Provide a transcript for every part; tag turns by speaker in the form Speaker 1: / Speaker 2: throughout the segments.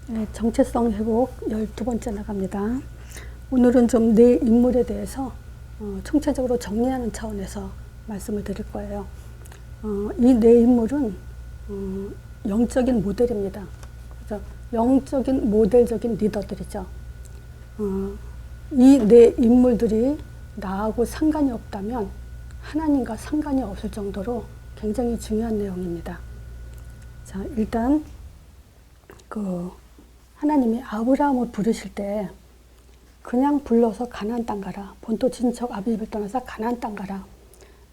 Speaker 1: 네, 정체성 회복 12번째 나갑니다. 오늘은 좀 내 인물에 대해서 총체적으로 정리하는 차원에서 말씀을 드릴 거예요. 이 내 인물은 영적인 모델입니다. 그래서 영적인 모델적인 리더들이죠. 이 내 인물들이 나하고 상관이 없다면 하나님과 상관이 없을 정도로 굉장히 중요한 내용입니다. 자, 일단 하나님이 아브라함을 부르실 때 그냥 불러서 가나안 땅 가라, 본토 친척 아비집을 떠나서 가나안 땅 가라,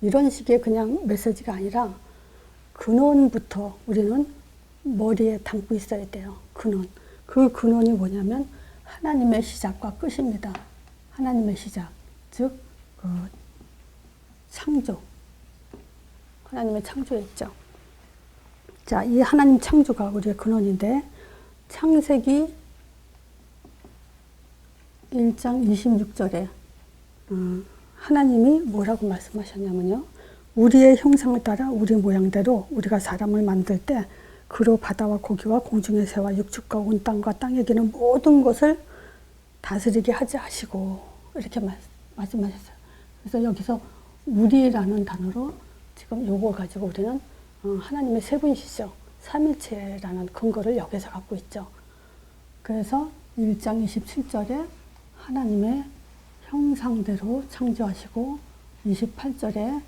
Speaker 1: 이런 식의 그냥 메시지가 아니라 근원부터 우리는 머리에 담고 있어야 돼요. 근원. 그 근원이 뭐냐면 하나님의 시작과 끝입니다. 하나님의 시작, 즉 창조. 하나님의 창조에 있죠. 자, 이 하나님 창조가 우리의 근원인데, 창세기 1장 26절에 하나님이 뭐라고 말씀하셨냐면요, 우리의 형상을 따라 우리 모양대로 우리가 사람을 만들 때 그로 바다와 고기와 공중의 새와 육축과 온 땅과 땅에 기는 모든 것을 다스리게 하지 하시고, 이렇게 말씀하셨어요. 그래서 여기서 우리라는 단어로 지금 요거 가지고 우리는 하나님의 세 분이시죠. 삼일체라는 근거를 여기서 갖고 있죠. 그래서 1장 27절에 하나님의 형상대로 창조하시고 28절에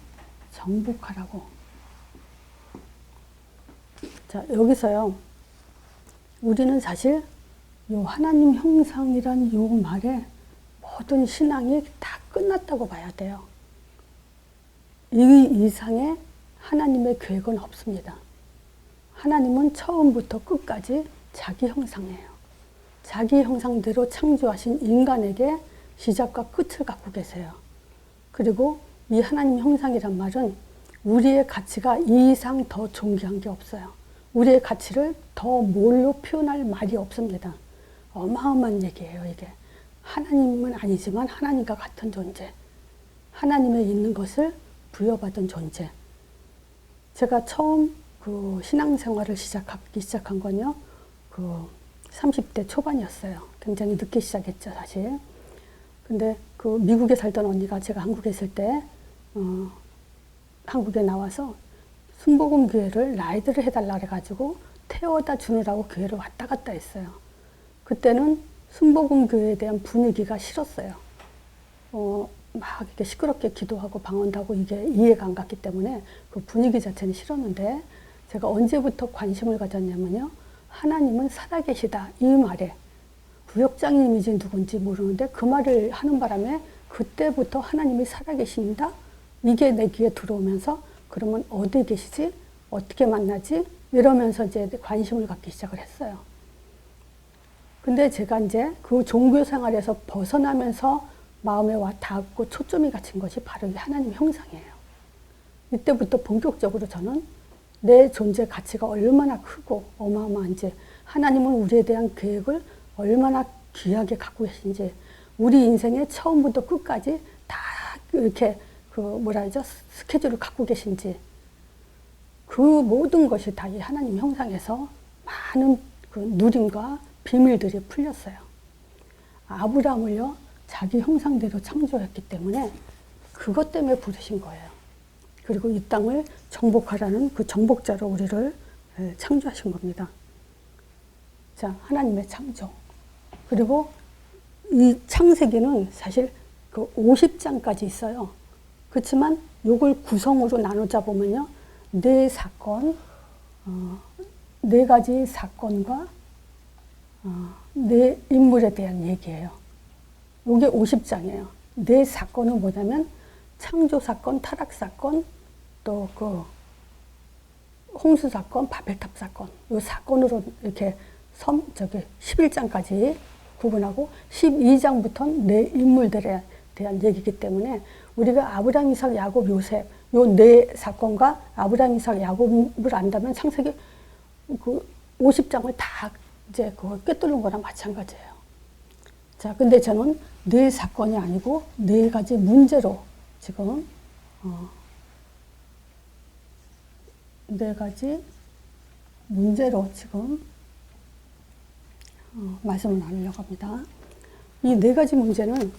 Speaker 1: 정복하라고. 자, 여기서요, 우리는 사실 요 하나님 형상이란 요 말에 모든 신앙이 다 끝났다고 봐야 돼요. 이 이상의 하나님의 계획은 없습니다. 하나님은 처음부터 끝까지 자기 형상이에요. 자기 형상대로 창조하신 인간에게 시작과 끝을 갖고 계세요. 그리고 이 하나님 형상이란 말은 우리의 가치가 이 이상 더 존귀한 게 없어요. 우리의 가치를 더 뭘로 표현할 말이 없습니다. 어마어마한 얘기예요, 이게. 하나님은 아니지만 하나님과 같은 존재. 하나님의 있는 것을 부여받은 존재. 제가 처음 신앙생활을 시작하기 시작한 건요, 30대 초반이었어요. 굉장히 늦게 시작했죠, 사실. 근데 미국에 살던 언니가 제가 한국에 있을 때, 한국에 나와서 순복음 교회를 라이드를 해달라 그래가지고 태워다 주느라고 교회를 왔다 갔다 했어요. 그때는 순복음 교회에 대한 분위기가 싫었어요. 막 이렇게 시끄럽게 기도하고 방언하고 이게 이해가 안 갔기 때문에 그 분위기 자체는 싫었는데, 제가 언제부터 관심을 가졌냐면요, 하나님은 살아계시다, 이 말에, 구역장님이지 누군지 모르는데 그 말을 하는 바람에 그때부터 하나님이 살아계신다, 이게 내 귀에 들어오면서, 그러면 어디 계시지? 어떻게 만나지? 이러면서 이제 관심을 갖기 시작을 했어요. 근데 제가 이제 그 종교 생활에서 벗어나면서 마음에 와 닿고 초점이 갇힌 것이 바로 이 하나님 형상이에요. 이때부터 본격적으로 저는 내 존재 가치가 얼마나 크고 어마어마한지, 하나님은 우리에 대한 계획을 얼마나 귀하게 갖고 계신지, 우리 인생의 처음부터 끝까지 다 이렇게 스케줄을 갖고 계신지, 그 모든 것이 다 이 하나님 형상에서 많은 누림과 비밀들이 풀렸어요. 아브라함을요, 자기 형상대로 창조했기 때문에 그것 때문에 부르신 거예요. 그리고 이 땅을 정복하라는 그 정복자로 우리를 창조하신 겁니다. 자, 하나님의 창조. 그리고 이 창세기는 사실 50장까지 있어요. 그렇지만 요걸 구성으로 나누자 보면요, 네 사건, 네 가지 사건과 네 인물에 대한 얘기예요. 요게 50장이에요. 네 사건은 뭐냐면 창조 사건, 타락 사건, 또 홍수 사건, 바벨탑 사건, 요 사건으로 이렇게 11장까지 구분하고 12장부터는 네 인물들에 대한 얘기이기 때문에 우리가 아브라함, 이삭, 야곱, 요셉, 요 네 사건과 아브라함, 이삭, 야곱을 안다면 창세기 50장을 다 이제 꿰뚫는 거랑 마찬가지예요. 자, 근데 저는 네 사건이 아니고 네 가지 문제로 지금 네 가지 문제로 지금 말씀을 나누려고 합니다. 이 네 가지 문제는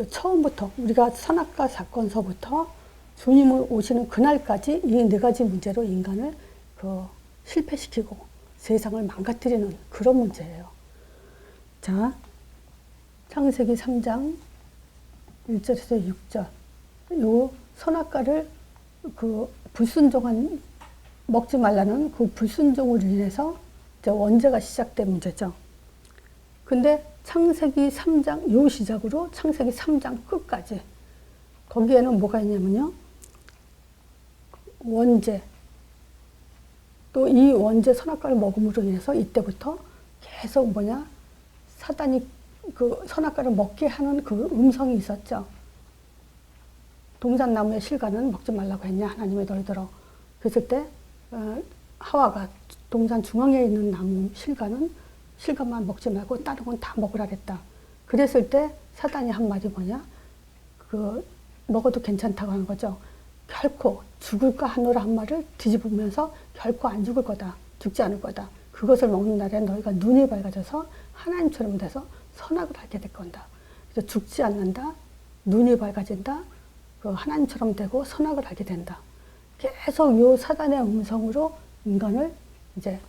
Speaker 1: 처음부터 우리가 선악과 사건서부터 주님을 오시는 그날까지 이 네 가지 문제로 인간을 실패시키고 세상을 망가뜨리는 그런 문제예요. 자, 창세기 3장 1절에서 6절. 요 선악과를 불순종한 먹지 말라는 그 불순종으로 인해서 이제 원죄가 시작된 문제죠. 근데 창세기 3장 요 시작으로 창세기 3장 끝까지 거기에는 뭐가 있냐면요. 원죄, 또 이 원죄 선악과를 먹음으로 인해서 이때부터 계속 사단이 그 선악과를 먹게 하는 그 음성이 있었죠. 동산나무의 실과는 먹지 말라고 했냐, 하나님의 너희들어. 그랬을 때 하와가 동산 중앙에 있는 나무 실과만 먹지 말고 다른 건 다 먹으라 그랬다. 그랬을 때 사단이 한 말이 먹어도 괜찮다고 하는 거죠. 결코 죽을까 하노라 한 말을 뒤집으면서 결코 안 죽을 거다. 죽지 않을 거다. 그것을 먹는 날에 너희가 눈이 밝아져서 하나님처럼 돼서 선악을 알게 될 건다. 그래서 죽지 않는다. 눈이 밝아진다. 하나님처럼 되고 선악을 알게 된다. 계속 요 사단의 음성으로 인간을 이제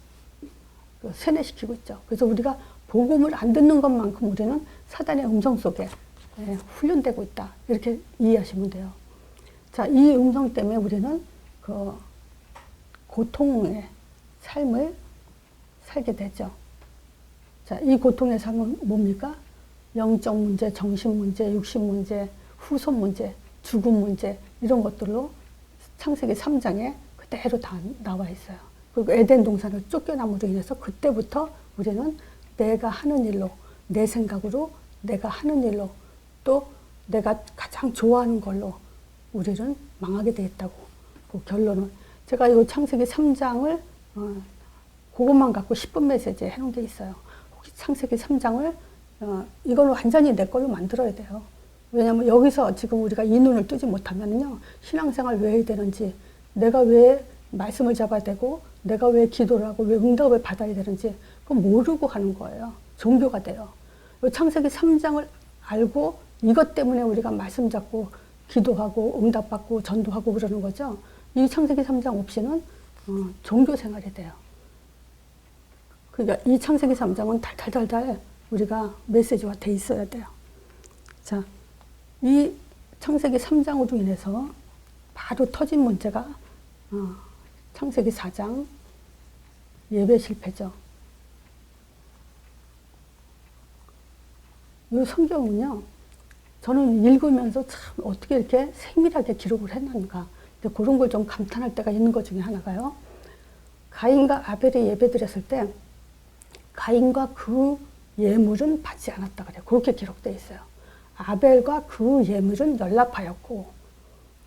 Speaker 1: 세뇌시키고 있죠. 그래서 우리가 복음을 안 듣는 것만큼 우리는 사단의 음성 속에 훈련되고 있다. 이렇게 이해하시면 돼요. 자, 이 음성 때문에 우리는 고통의 삶을 살게 되죠. 자, 이 고통의 삶은 뭡니까? 영적 문제, 정신 문제, 육신 문제, 후손 문제, 죽음 문제, 이런 것들로 창세기 3장에 그대로 다 나와 있어요. 그리고 에덴 동산을 쫓겨남으로 인해서 그때부터 우리는 내가 하는 일로, 내 생각으로 내가 하는 일로, 또 내가 가장 좋아하는 걸로 우리는 망하게 되었다고. 그 결론은 제가 이 창세기 3장을 그것만 갖고 10분 메시지 해놓은 게 있어요. 혹시 창세기 3장을 이걸로 완전히 내 걸로 만들어야 돼요. 왜냐하면 여기서 지금 우리가 이 눈을 뜨지 못하면요, 신앙생활 왜 해야 되는지, 내가 왜 말씀을 잡아야 되고, 내가 왜 기도를 하고, 왜 응답을 받아야 되는지, 그건 모르고 하는 거예요. 종교가 돼요. 창세기 3장을 알고, 이것 때문에 우리가 말씀 잡고, 기도하고, 응답받고, 전도하고 그러는 거죠. 이 창세기 3장 없이는 종교 생활이 돼요. 그러니까 이 창세기 3장은 달달달달 우리가 메시지화 돼 있어야 돼요. 자, 이 창세기 3장으로 인해서 바로 터진 문제가 창세기 4장 예배 실패죠. 이 성경은요, 저는 읽으면서 참 어떻게 이렇게 세밀하게 기록을 했는가, 그런 걸 좀 감탄할 때가 있는 것 중에 하나가요. 가인과 아벨이 예배 드렸을 때 가인과 그 예물은 받지 않았다 그래요. 그렇게 기록되어 있어요. 아벨과 그 예물은 연락하였고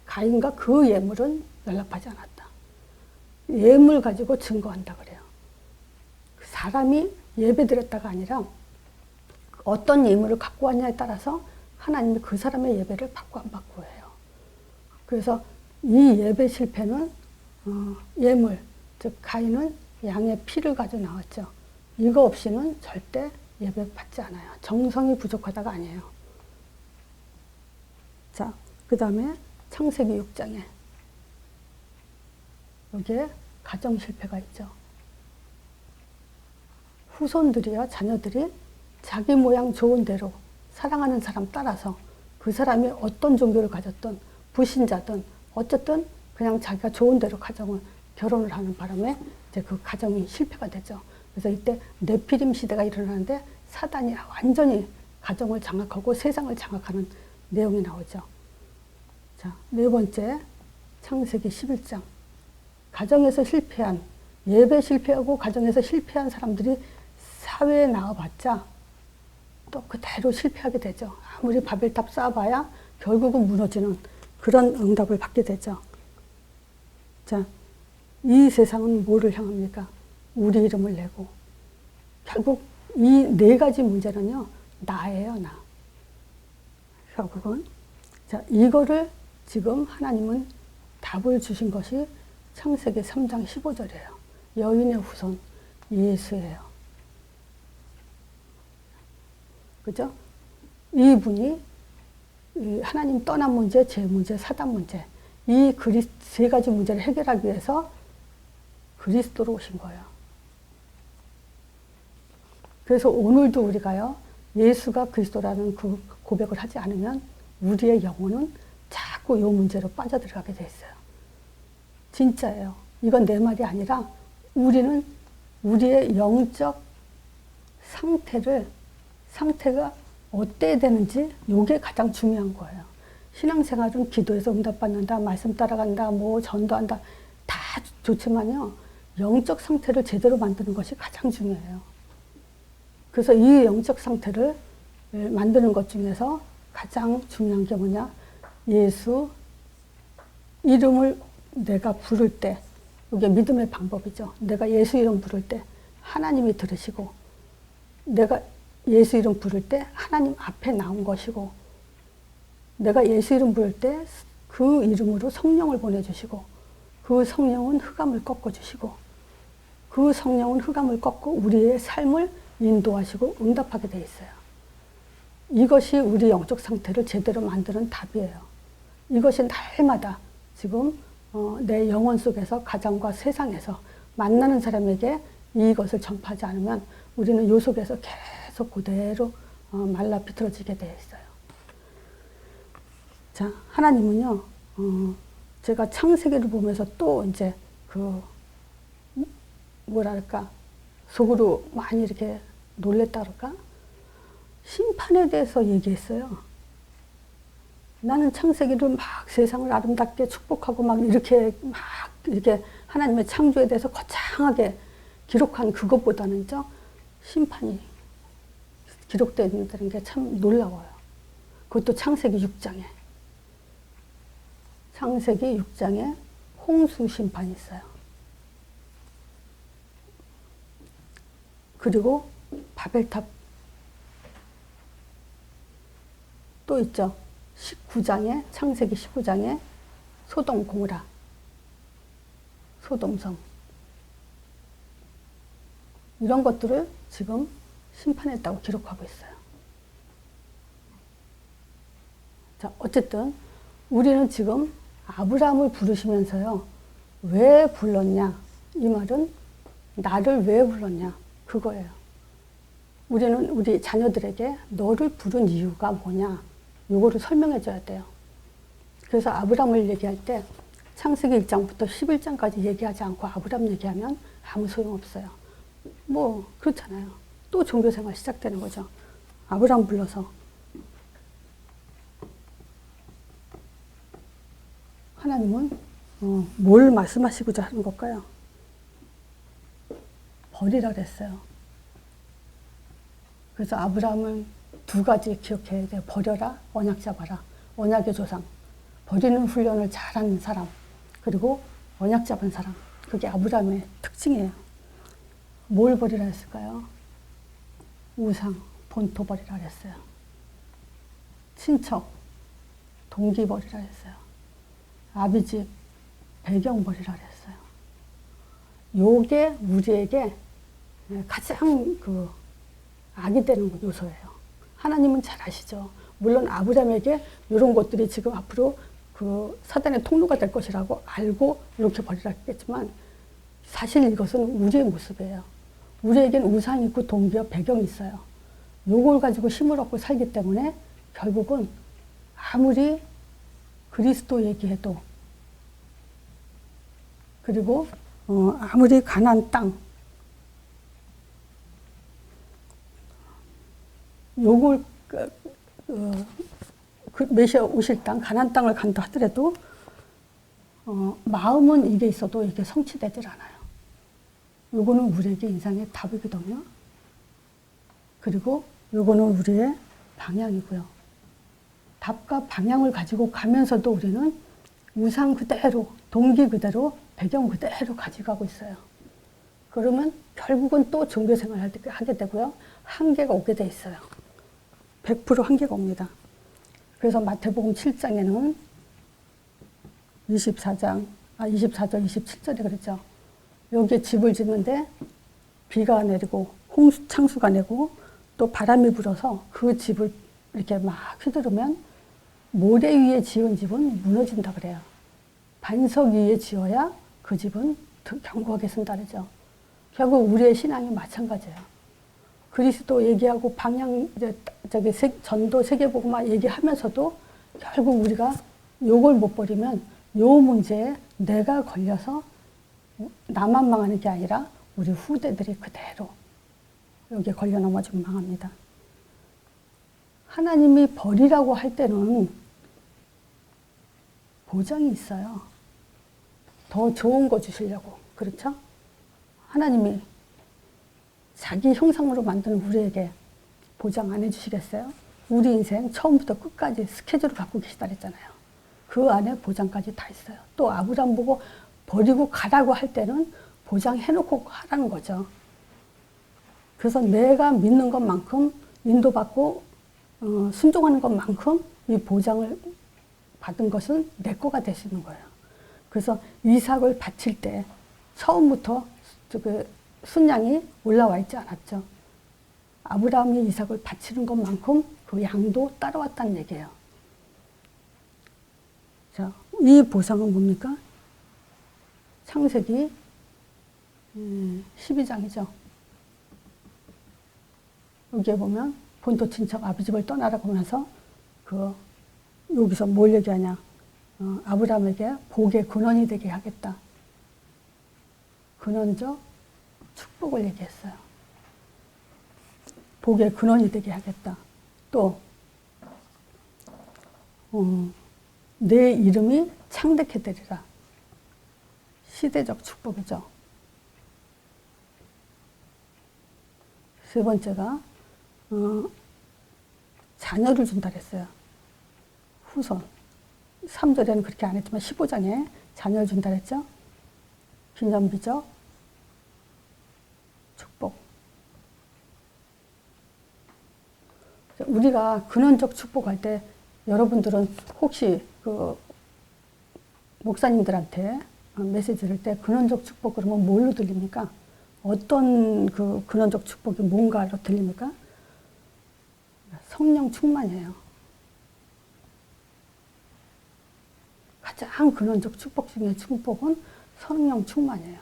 Speaker 1: 가인과 그 예물은 연락하지 않았다. 예물 가지고 증거한다 그래요. 사람이 예배 드렸다가 아니라 어떤 예물을 갖고 왔냐에 따라서 하나님이 그 사람의 예배를 받고 안 받고 해요. 그래서 이 예배 실패는 예물, 즉 가인은 양의 피를 가지고 나왔죠. 이거 없이는 절대 예배 받지 않아요. 정성이 부족하다가 아니에요. 자, 그 다음에 창세기 6장에 여기에 가정 실패가 있죠. 후손들이야, 자녀들이 자기 모양 좋은 대로 사랑하는 사람 따라서 그 사람이 어떤 종교를 가졌든 불신자든 어쨌든 그냥 자기가 좋은 대로 결혼을 하는 바람에 이제 그 가정이 실패가 되죠. 그래서 이때 네피림 시대가 일어나는데 사단이 완전히 가정을 장악하고 세상을 장악하는 내용이 나오죠. 자, 네 번째 창세기 11장. 가정에서 실패한, 예배 실패하고 가정에서 실패한 사람들이 사회에 나와봤자 또 그대로 실패하게 되죠. 아무리 바벨탑 쌓아봐야 결국은 무너지는 그런 응답을 받게 되죠. 자, 이 세상은 뭐를 향합니까? 우리 이름을 내고. 결국 이 네 가지 문제는요, 나예요, 나. 결국은. 자, 이거를 지금 하나님은 답을 주신 것이 창세기 3장 15절이에요. 여인의 후손 예수예요. 그죠? 이분이 하나님 떠난 문제, 죄 문제, 사단 문제, 이 세 가지 문제를 해결하기 위해서 그리스도로 오신 거예요. 그래서 오늘도 우리가요, 예수가 그리스도라는 그 고백을 하지 않으면 우리의 영혼은 자꾸 이 문제로 빠져들어가게 돼 있어요. 진짜예요. 이건 내 말이 아니라 우리는 우리의 영적 상태가 어때야 되는지 이게 가장 중요한 거예요. 신앙생활은 기도해서 응답받는다, 말씀 따라간다, 뭐 전도한다 다 좋지만요. 영적 상태를 제대로 만드는 것이 가장 중요해요. 그래서 이 영적 상태를 만드는 것 중에서 가장 중요한 게 뭐냐? 예수 이름을 내가 부를 때, 이게 믿음의 방법이죠. 내가 예수 이름 부를 때 하나님이 들으시고, 내가 예수 이름 부를 때 하나님 앞에 나온 것이고, 내가 예수 이름 부를 때 그 이름으로 성령을 보내주시고, 그 성령은 흑암을 꺾어주시고, 그 성령은 흑암을 꺾고 우리의 삶을 인도하시고 응답하게 돼 있어요. 이것이 우리 영적 상태를 제대로 만드는 답이에요. 이것이 날마다 지금 내 영혼 속에서 가정과 세상에서 만나는 사람에게 이것을 전파하지 않으면 우리는 요 속에서 계속 그대로 말라 비틀어지게 되어 있어요. 자, 하나님은요, 제가 창세기를 보면서 또 이제 뭐랄까, 속으로 많이 이렇게 놀랬다 그럴까? 심판에 대해서 얘기했어요. 나는 창세기를 막 세상을 아름답게 축복하고 막 이렇게 하나님의 창조에 대해서 거창하게 기록한 그것보다는요, 심판이 기록되어 있다는 게 참 놀라워요. 그것도 창세기 6장에. 창세기 6장에 홍수 심판이 있어요. 그리고 바벨탑 또 있죠. 19장에, 창세기 19장에 소돔 고모라, 소돔성, 이런 것들을 지금 심판했다고 기록하고 있어요. 자, 어쨌든 우리는 지금 아브라함을 부르시면서요, 왜 불렀냐? 이 말은 나를 왜 불렀냐? 그거예요. 우리는 우리 자녀들에게 너를 부른 이유가 뭐냐? 요거를 설명해 줘야 돼요. 그래서 아브라함을 얘기할 때 창세기 1장부터 11장까지 얘기하지 않고 아브라함 얘기하면 아무 소용없어요. 뭐 그렇잖아요. 또 종교생활 시작되는 거죠. 아브라함 불러서 하나님은 뭘 말씀하시고자 하는 걸까요? 버리라 그랬어요. 그래서 아브라함은 두 가지 기억해야 돼요. 버려라, 언약 잡아라. 언약의 조상, 버리는 훈련을 잘하는 사람, 그리고 언약 잡은 사람. 그게 아브라함의 특징이에요. 뭘 버리라 했을까요? 우상, 본토 버리라 했어요. 친척, 동기 버리라 했어요. 아비집, 배경 버리라 했어요. 요게 우리에게 가장 악이 되는 요소예요. 하나님은 잘 아시죠. 물론 아브라함에게 이런 것들이 지금 앞으로 사단의 통로가 될 것이라고 알고 이렇게 버리라 했겠지만, 사실 이것은 우리의 모습이에요. 우리에겐 우상이 있고 동기와 배경이 있어요. 요걸 가지고 힘을 얻고 살기 때문에 결국은 아무리 그리스도 얘기해도, 그리고 아무리 가나안 땅, 요걸 메시아 오실 땅, 가나안 땅을 간다 하더라도 마음은 이게 있어도 이게 성취되질 않아요. 요거는 우리에게 인생의 답이거든요. 그리고 요거는 우리의 방향이고요. 답과 방향을 가지고 가면서도 우리는 우상 그대로, 동기 그대로, 배경 그대로 가져가고 있어요. 그러면 결국은 또 종교생활을 하게 되고요. 한계가 오게 돼 있어요. 100% 한계가 옵니다. 그래서 마태복음 7장에는 24절, 27절에 그랬죠. 여기에 집을 짓는데 비가 내리고 창수가 내고 또 바람이 불어서 그 집을 이렇게 막 휘두르면 모래 위에 지은 집은 무너진다 그래요. 반석 위에 지어야 그 집은 더 견고하게 선다 그러죠. 결국 우리의 신앙이 마찬가지예요. 그리스도 얘기하고 방향, 저기 전도 세계복음화 얘기하면서도 결국 우리가 요걸 못 버리면 요 문제에 내가 걸려서 나만 망하는 게 아니라 우리 후대들이 그대로 여기에 걸려 넘어지면 망합니다. 하나님이 버리라고 할 때는 보장이 있어요. 더 좋은 거 주시려고. 그렇죠? 하나님이 자기 형상으로 만드는 우리에게 보장 안 해주시겠어요? 우리 인생 처음부터 끝까지 스케줄을 갖고 계시다 그랬잖아요. 그 안에 보장까지 다 있어요. 또 아브라함 보고 버리고 가라고 할 때는 보장해놓고 하라는 거죠. 그래서 내가 믿는 것만큼 인도받고 순종하는 것만큼 이 보장을 받은 것은 내 거가 되시는 거예요. 그래서 이삭을 바칠 때 처음부터 그 순양이 올라와 있지 않았죠. 아브라함이 이삭을 바치는 것만큼 그 양도 따라왔다는 얘기예요. 자, 이 보상은 뭡니까? 창세기 12장이죠. 여기에 보면 본토 친척 아버집을 떠나라고 하면서 여기서 뭘 얘기하냐? 아브라함에게 복의 근원이 되게 하겠다. 근원적 축복을 얘기했어요. 복의 근원이 되게 하겠다. 또 내 이름이 창대케 되리라. 시대적 축복이죠. 세 번째가 자녀를 준다 그랬어요. 후손. 3절에는 그렇게 안 했지만 15장에 자녀를 준다 그랬죠. 기념비적 축복. 우리가 근원적 축복할 때 여러분들은 혹시 그 목사님들한테 메시지 들을 때 근원적 축복 그러면 뭘로 들립니까? 어떤 그 근원적 축복이 뭔가로 들립니까? 성령 충만이에요. 가장 근원적 축복 중에 축복은 성령 충만이에요.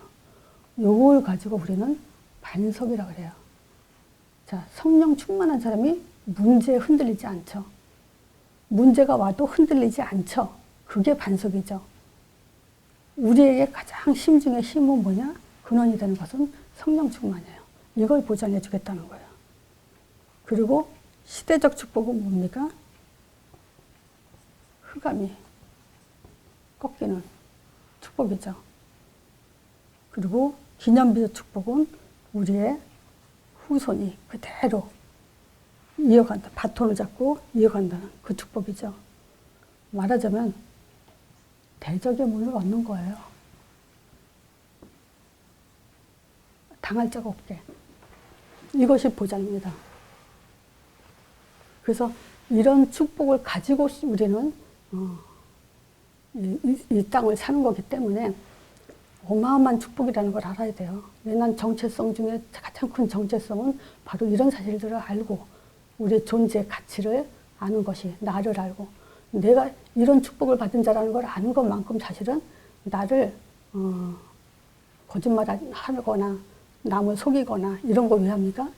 Speaker 1: 요걸 가지고 우리는 반석이라고 그래요. 자, 성령 충만한 사람이 문제에 흔들리지 않죠. 문제가 와도 흔들리지 않죠. 그게 반석이죠. 우리에게 가장 심중의 힘은 뭐냐? 근원이 되는 것은 성령 충만이에요. 이걸 보장해 주겠다는 거예요. 그리고 시대적 축복은 뭡니까? 흑암이 꺾이는 축복이죠. 그리고 기념비적 축복은 우리의 후손이 그대로 이어간다. 바톤을 잡고 이어간다는 그 축복이죠. 말하자면 대적의 문을 얻는 거예요. 당할 자가 없게. 이것이 보장입니다. 그래서 이런 축복을 가지고 우리는 이 땅을 사는 거기 때문에 어마어마한 축복이라는 걸 알아야 돼요. 난 정체성 중에 가장 큰 정체성은 바로 이런 사실들을 알고 우리의 존재의 가치를 아는 것이, 나를 알고 내가 이런 축복을 받은 자라는 걸 아는 것만큼 사실은 나를 거짓말하거나 남을 속이거나 이런 거 왜 합니까?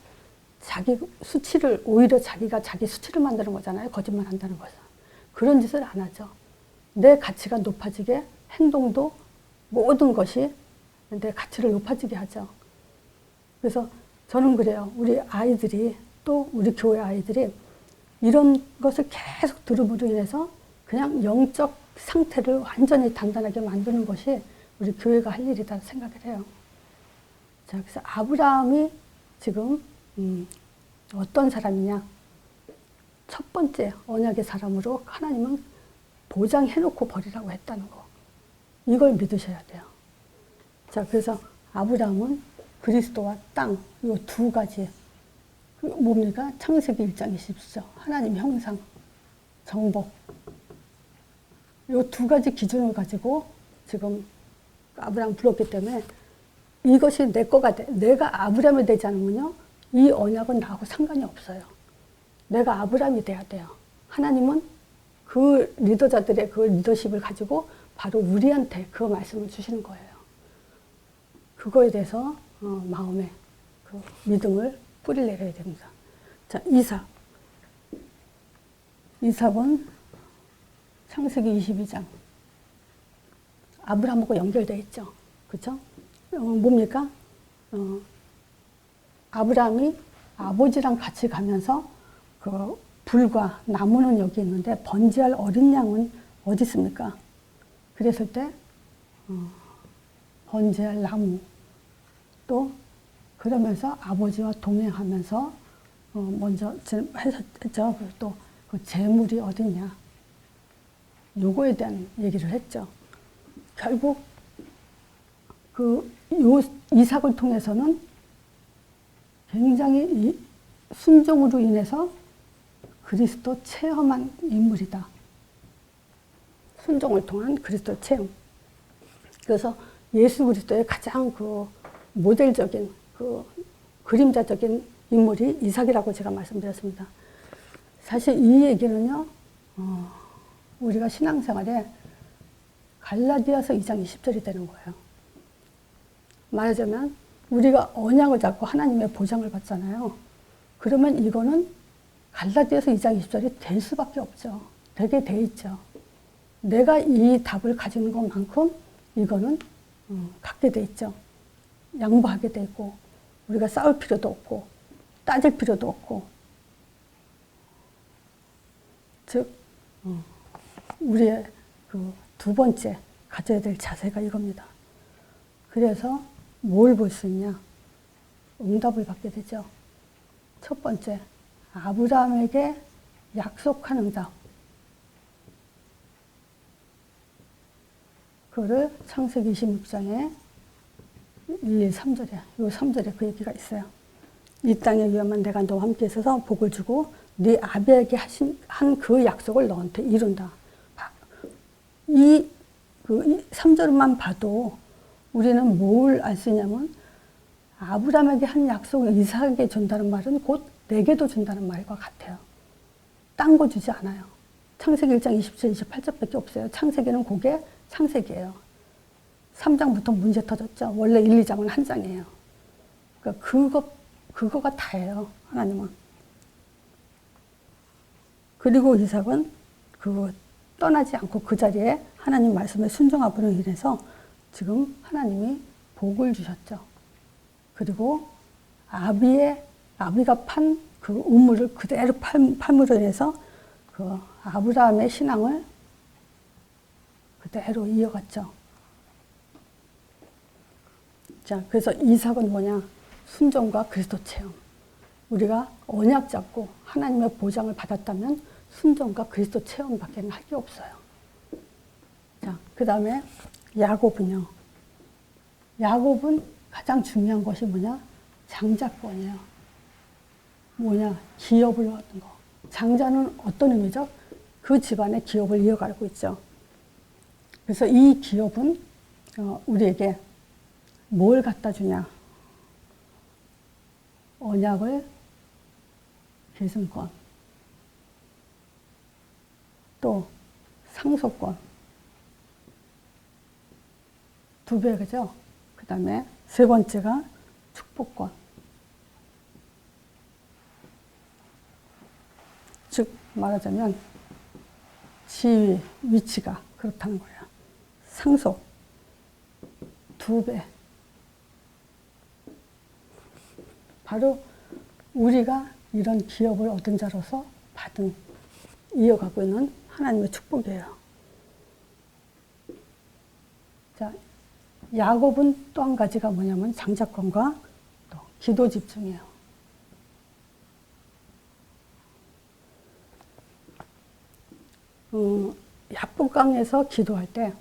Speaker 1: 자기 수치를, 오히려 자기가 자기 수치를 만드는 거잖아요. 거짓말한다는 것은. 그런 짓을 안 하죠. 내 가치가 높아지게 행동도 모든 것이 내 가치를 높아지게 하죠. 그래서 저는 그래요. 우리 아이들이, 또 우리 교회 아이들이 이런 것을 계속 들음으로 인해서 그냥 영적 상태를 완전히 단단하게 만드는 것이 우리 교회가 할 일이다 생각을 해요. 자, 그래서 아브라함이 지금 어떤 사람이냐? 첫 번째 언약의 사람으로 하나님은 보장해놓고 버리라고 했다는 거. 이걸 믿으셔야 돼요. 자, 그래서 아브라함은 그리스도와 땅, 이 두 가지, 뭡니까? 창세기 1장 20절. 하나님 형상, 정복. 이 두 가지 기준을 가지고 지금 아브라함 불렀기 때문에 이것이 내 거가 돼. 내가 아브라함이 되지 않으면요, 이 언약은 나하고 상관이 없어요. 내가 아브라함이 돼야 돼요. 하나님은 그 리더자들의 그 리더십을 가지고 바로 우리한테 그 말씀을 주시는 거예요. 그거에 대해서 마음에 그 믿음을 뿌리 내려야 됩니다. 자, 이삭. 이삭은 창세기 22장. 아브라함하고 연결되어 있죠. 그렇죠? 뭡니까? 아브라함이 아버지랑 같이 가면서 그 불과 나무는 여기 있는데 번제할 어린 양은 어디 있습니까? 그랬을 때 번제할 나무 또 그러면서 아버지와 동행하면서 먼저 했죠. 또 그 재물이 어디냐 요거에 대한 얘기를 했죠. 결국 그 이삭을 통해서는 굉장히 순종으로 인해서 그리스도 체험한 인물이다. 순종을 통한 그리스도 체험. 그래서 예수 그리스도의 가장 그 모델적인 그 그림자적인 인물이 이삭이라고 제가 말씀드렸습니다. 사실 이 얘기는요, 우리가 신앙생활에 갈라디아서 2장 20절이 되는 거예요. 말하자면 우리가 언약을 잡고 하나님의 보장을 받잖아요. 그러면 이거는 갈라디아서 2장 20절이 될 수밖에 없죠. 되게 돼 있죠. 내가 이 답을 가지는 것만큼 이거는 갖게 돼 있죠. 양보하게 돼 있고 우리가 싸울 필요도 없고 따질 필요도 없고 즉 우리의 그 두 번째 가져야 될 자세가 이겁니다. 그래서 뭘 볼 수 있냐? 응답을 받게 되죠. 첫 번째, 아브라함에게 약속한 응답. 그거를 창세기 26장에 3절에, 요 3절에 그 얘기가 있어요. 이 땅에 위험한 내가 너와 함께 있어서 복을 주고 네 아비에게 한 그 약속을 너한테 이룬다. 이 3절만 봐도 우리는 뭘 알 수 있냐면 아브라함에게 한 약속을 이삭에게 준다는 말은 곧 내게도 준다는 말과 같아요. 딴 거 주지 않아요. 창세기 1장 27, 28절밖에 없어요. 창세기는 그게 창세기예요. 3장부터 문제 터졌죠. 원래 1, 2장은 한 장이에요. 그러니까 그거가 다예요. 하나님은. 그리고 이삭은 떠나지 않고 그 자리에 하나님 말씀에 순종함으로 인해서 지금 하나님이 복을 주셨죠. 그리고 아비가 판 그 우물을 그대로 팔므로 인해서 그 아브라함의 신앙을 그대로 이어갔죠. 자, 그래서 이삭은 뭐냐? 순종과 그리스도 체험. 우리가 언약 잡고 하나님의 보장을 받았다면 순종과 그리스도 체험밖에 할 게 없어요. 자, 그 다음에 야곱은요. 야곱은 가장 중요한 것이 뭐냐? 장자권이에요. 뭐냐? 기업을 얻는 거. 장자는 어떤 의미죠? 그 집안의 기업을 이어가고 있죠. 그래서 이 기업은 우리에게 뭘 갖다 주냐? 언약을, 계승권, 또 상속권, 2배, 그죠? 그 다음에 세 번째가 축복권. 즉 말하자면 지위, 위치가 그렇다는 거예요. 상속 2배. 바로 우리가 이런 기업을 얻은 자로서 이어가고 있는 하나님의 축복이에요. 자, 야곱은 또 한 가지가 뭐냐면 장자권과 또 기도 집중이에요. 야복강에서 기도할 때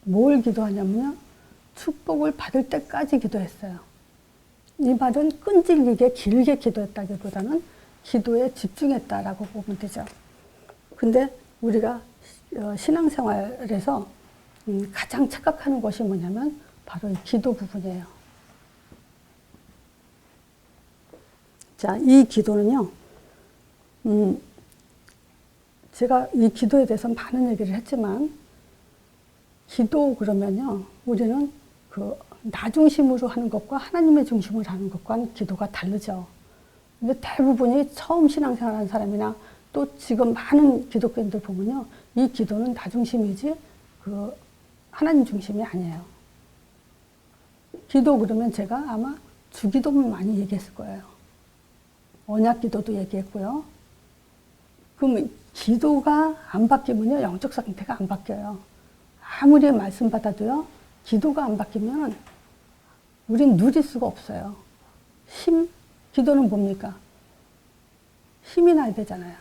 Speaker 1: 뭘 기도하냐면요. 축복을 받을 때까지 기도했어요. 이 말은 끈질기게 길게 기도했다기보다는 기도에 집중했다라고 보면 되죠. 근데 우리가 신앙생활에서 가장 착각하는 것이 뭐냐면 바로 이 기도 부분이에요. 자, 이 기도는요, 제가 이 기도에 대해서 많은 얘기를 했지만, 기도 그러면요, 우리는 나 중심으로 하는 것과 하나님의 중심으로 하는 것과는 기도가 다르죠. 근데 대부분이 처음 신앙생활 하는 사람이나 또 지금 많은 기독교인들 보면요, 이 기도는 나 중심이지, 하나님 중심이 아니에요. 기도 그러면 제가 아마 주기도만 많이 얘기했을 거예요. 언약 기도도 얘기했고요. 그럼 기도가 안 바뀌면요, 영적 상태가 안 바뀌어요. 아무리 말씀 받아도요, 기도가 안 바뀌면 우린 누릴 수가 없어요. 기도는 뭡니까? 힘이 나야 되잖아요.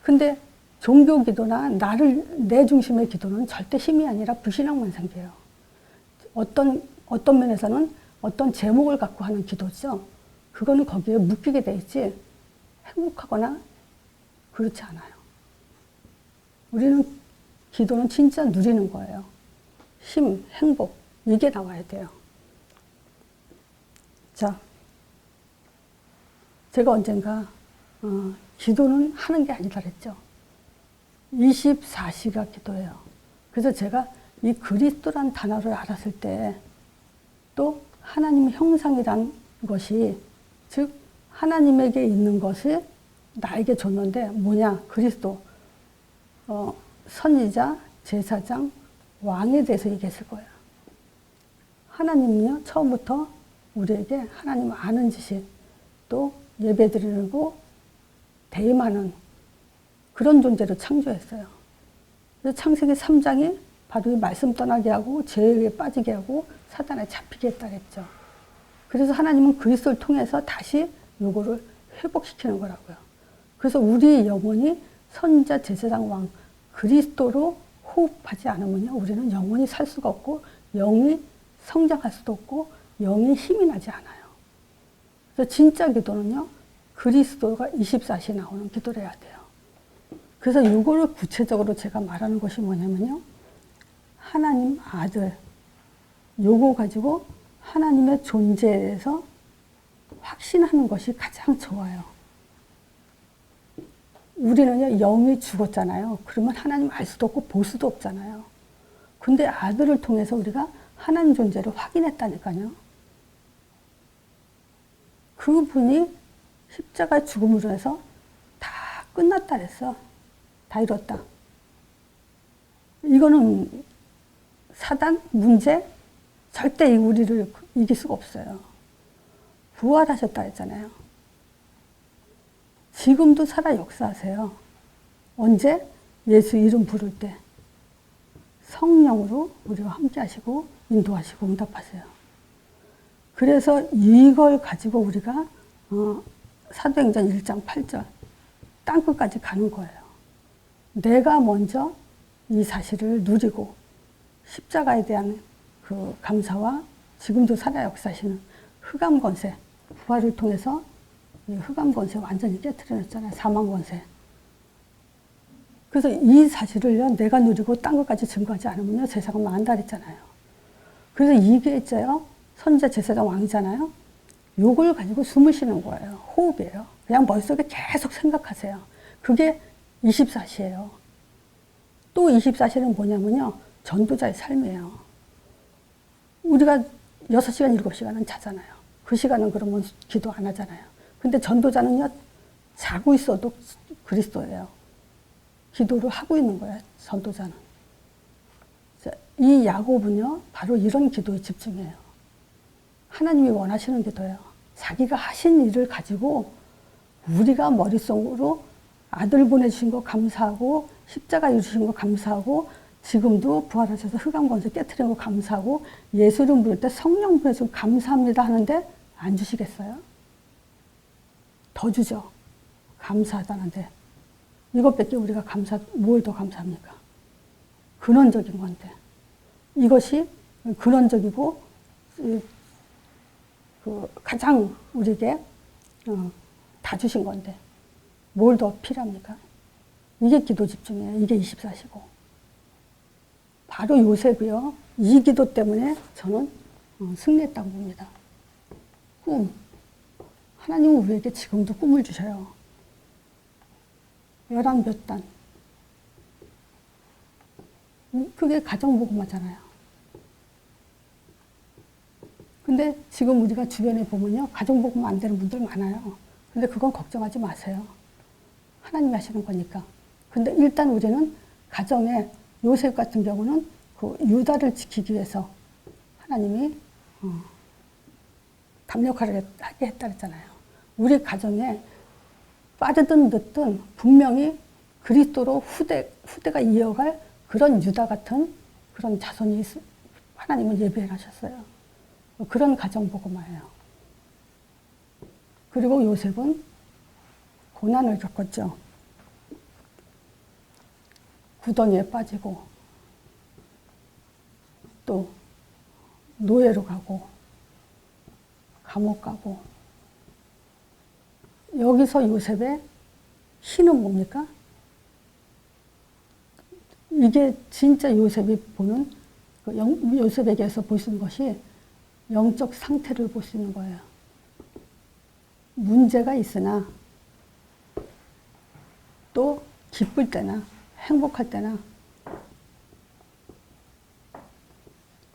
Speaker 1: 근데 종교 기도나 내 중심의 기도는 절대 힘이 아니라 불신앙만 생겨요. 어떤 면에서는 어떤 제목을 갖고 하는 기도죠. 그거는 거기에 묶이게 돼 있지 행복하거나 그렇지 않아요. 우리는 기도는 진짜 누리는 거예요. 힘, 행복, 이게 나와야 돼요. 자, 제가 언젠가 기도는 하는 게 아니다 그랬죠. 24시가 기도예요. 그래서 제가 이 그리스도란 단어를 알았을 때 또 하나님의 형상이란 것이, 즉 하나님에게 있는 것이 나에게 줬는데 뭐냐? 그리스도, 선지자, 제사장, 왕에 대해서 얘기했을 거예요. 하나님은요, 처음부터 우리에게 하나님 아는 지식, 또 예배드리고 대임하는 그런 존재로 창조했어요. 그래서 창세기 3장이 바로 이 말씀 떠나게 하고 죄에 빠지게 하고 사단에 잡히게 했다 그랬죠. 그래서 하나님은 그리스도를 통해서 다시 요거를 회복시키는 거라고요. 그래서 우리 영혼이 선지자, 제사장, 왕, 그리스도로 호흡하지 않으면요, 우리는 영원히 살 수가 없고 영이 성장할 수도 없고 영이 힘이 나지 않아요. 그래서 진짜 기도는요, 그리스도가 24시에 나오는 기도를 해야 돼요. 그래서 이거를 구체적으로 제가 말하는 것이 뭐냐면요, 하나님 아들, 요거 가지고 하나님의 존재에 대해서 확신하는 것이 가장 좋아요. 우리는요, 영이 죽었잖아요. 그러면 하나님 알 수도 없고 볼 수도 없잖아요. 근데 아들을 통해서 우리가 하나님 존재를 확인했다니까요. 그분이 십자가의 죽음으로 해서 다 끝났다 그랬어. 다 이뤘다. 이거는 사단, 문제, 절대 우리를 이길 수가 없어요. 부활하셨다 했잖아요. 지금도 살아 역사하세요. 언제? 예수 이름 부를 때. 성령으로 우리와 함께 하시고 인도하시고 응답하세요. 그래서 이걸 가지고 우리가 사도행전 1장 8절 땅끝까지 가는 거예요. 내가 먼저 이 사실을 누리고 십자가에 대한 그 감사와 지금도 살아 역사하시는 흑암 권세, 부활을 통해서 이 흑암 권세 완전히 깨트려냈잖아요. 사망 권세. 그래서 이 사실을요, 내가 누리고 땅끝까지 증거하지 않으면요, 세상은 망한다 그랬잖아요. 그래서 이게 있어요. 선지자, 제사장, 왕이잖아요. 요걸 가지고 숨을 쉬는 거예요. 호흡이에요. 그냥 머릿속에 계속 생각하세요. 그게 24시예요. 또 24시는 뭐냐면요, 전도자의 삶이에요. 우리가 6시간, 7시간은 자잖아요. 그 시간은 그러면 기도 안 하잖아요. 근데 전도자는요, 자고 있어도 그리스도예요. 기도를 하고 있는 거예요, 전도자는. 이 야곱은요, 바로 이런 기도에 집중해요. 하나님이 원하시는 기도예요. 자기가 하신 일을 가지고 우리가 머릿속으로 아들 보내주신 거 감사하고 십자가 이루신 거 감사하고 지금도 부활하셔서 흑암 권세 깨트린 거 감사하고 예수 이름 부를 때 성령 보내주신 거 감사합니다 하는데 안 주시겠어요? 더 주죠. 감사하다는데. 이것밖에 우리가 뭘 더 감사합니까? 근원적인 건데. 이것이 근원적이고 가장 우리에게 다 주신 건데 뭘 더 필요합니까? 이게 기도 집중이에요. 이게 24시고. 바로 요셉이요. 이 기도 때문에 저는 승리했다고 봅니다. 꿈. 하나님은 우리에게 지금도 꿈을 주셔요. 11몇 단. 그게 가정복음화잖아요. 근데 지금 우리가 주변에 보면요, 가정복음 안 되는 분들 많아요. 근데 그건 걱정하지 마세요. 하나님이 하시는 거니까. 근데 일단 우리는 가정에 요셉 같은 경우는 그 유다를 지키기 위해서 하나님이 담력하게 하게 했다 그랬잖아요. 우리 가정에 빠르든 늦든 분명히 그리스도로 후대가 이어갈 그런 유다 같은 그런 자손이 하나님은 예비하셨어요. 그런 가정복음화예요. 그리고 요셉은 고난을 겪었죠. 구덩이에 빠지고 또 노예로 가고 감옥 가고. 여기서 요셉의 힘은 뭡니까? 이게 진짜 요셉이 보는, 요셉에게서 볼 수 있는 것이 영적 상태를 볼 수 있는 거예요. 문제가 있으나 또 기쁠 때나 행복할 때나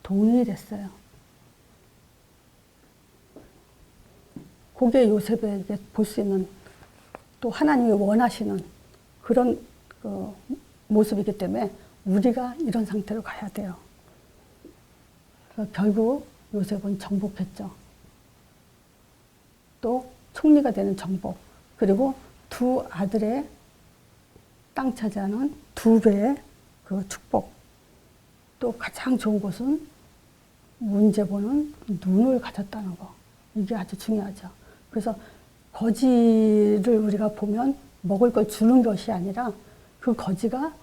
Speaker 1: 동일했어요. 그게 요셉에게 볼 수 있는, 또 하나님이 원하시는 그런 모습이기 때문에 우리가 이런 상태로 가야 돼요. 결국 요셉은 정복했죠. 또 총리가 되는 정복, 그리고 두 아들의 땅 차지하는 2배의 그 축복. 또 가장 좋은 것은 문제 보는 눈을 가졌다는 거. 이게 아주 중요하죠. 그래서 거지를 우리가 보면 먹을 걸 주는 것이 아니라 그 거지가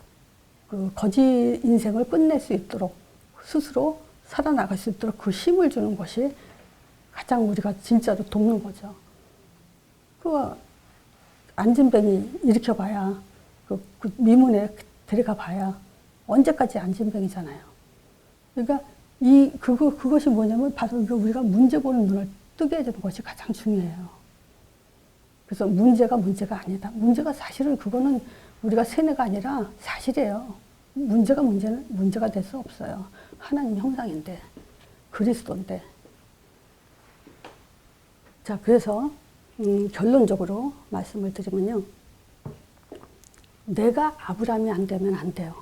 Speaker 1: 그 거지 인생을 끝낼 수 있도록 스스로 살아나갈 수 있도록 그 힘을 주는 것이 가장 우리가 진짜로 돕는 거죠. 그 안진뱅이 일으켜봐야, 그 미문에 데려가 봐야 언제까지 안진뱅이잖아요. 그러니까 그것이 뭐냐면 바로 우리가 문제 보는 눈을 뜨게 해주는 것이 가장 중요해요. 그래서 문제가 아니다. 문제가 사실은 그거는 우리가 세뇌가 아니라 사실이에요. 문제가 될 수 없어요. 하나님 형상인데, 그리스도인데. 자, 그래서 결론적으로 말씀을 드리면요. 내가 아브라함이 안 되면 안 돼요.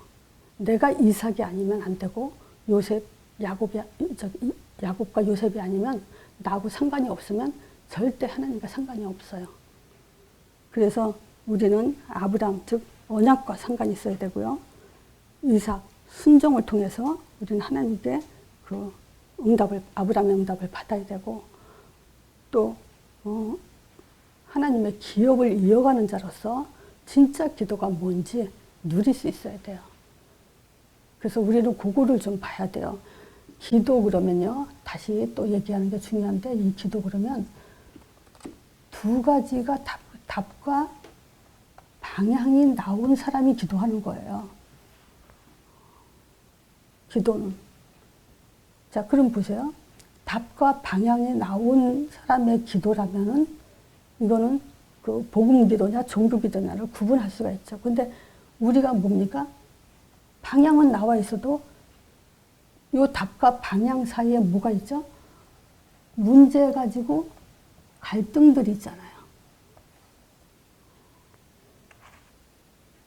Speaker 1: 내가 이삭이 아니면 안 되고, 야곱과 요셉이 아니면 나하고 상관이 없으면 절대 하나님과 상관이 없어요. 그래서 우리는 아브라함, 즉 언약과 상관이 있어야 되고요. 이삭, 순종을 통해서 우리는 하나님께 그 아브라함의 응답을 받아야 되고, 또 하나님의 기업을 이어가는 자로서 진짜 기도가 뭔지 누릴 수 있어야 돼요. 그래서 우리는 그거를 좀 봐야 돼요. 기도 그러면요, 다시 또 얘기하는 게 중요한데, 이 기도 그러면 두 가지가 답과 방향이 나온 사람이 기도하는 거예요. 기도는. 자, 그럼 보세요. 답과 방향이 나온 사람의 기도라면은 이거는 그 복음 기도냐 종교 기도냐를 구분할 수가 있죠. 근데 우리가 뭡니까? 방향은 나와 있어도 이 답과 방향 사이에 뭐가 있죠? 문제 가지고 갈등들이 있잖아요.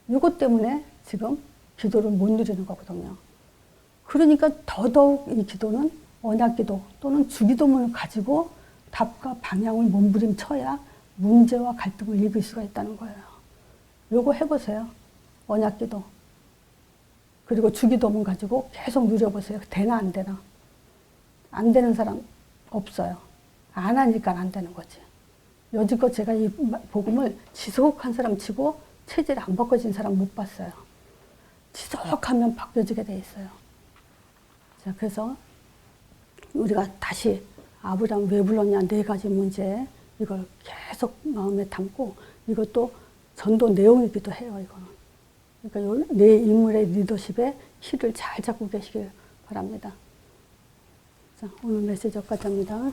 Speaker 1: 이것 때문에 지금 기도를 못 누리는 거거든요. 그러니까 더더욱 이 기도는 언약기도 또는 주기도문을 가지고 답과 방향을 몸부림쳐야 문제와 갈등을 이길 수가 있다는 거예요. 요거 해보세요. 언약기도. 그리고 주기도문 가지고 계속 누려보세요. 되나 안 되나. 안 되는 사람 없어요. 안 하니까 안 되는 거지. 여지껏 제가 이 복음을 지속한 사람 치고 체질 안 바꿔진 사람 못 봤어요. 지속하면 바뀌어지게 돼 있어요. 자, 그래서 우리가 다시 아브라함 왜 불렀냐 4가지 문제, 이걸 계속 마음에 담고, 이것도 전도 내용이기도 해요, 이거는. 그러니까 내 인물의 리더십에 키를 잘 잡고 계시길 바랍니다. 자, 오늘 메시지 여기까지 합니다.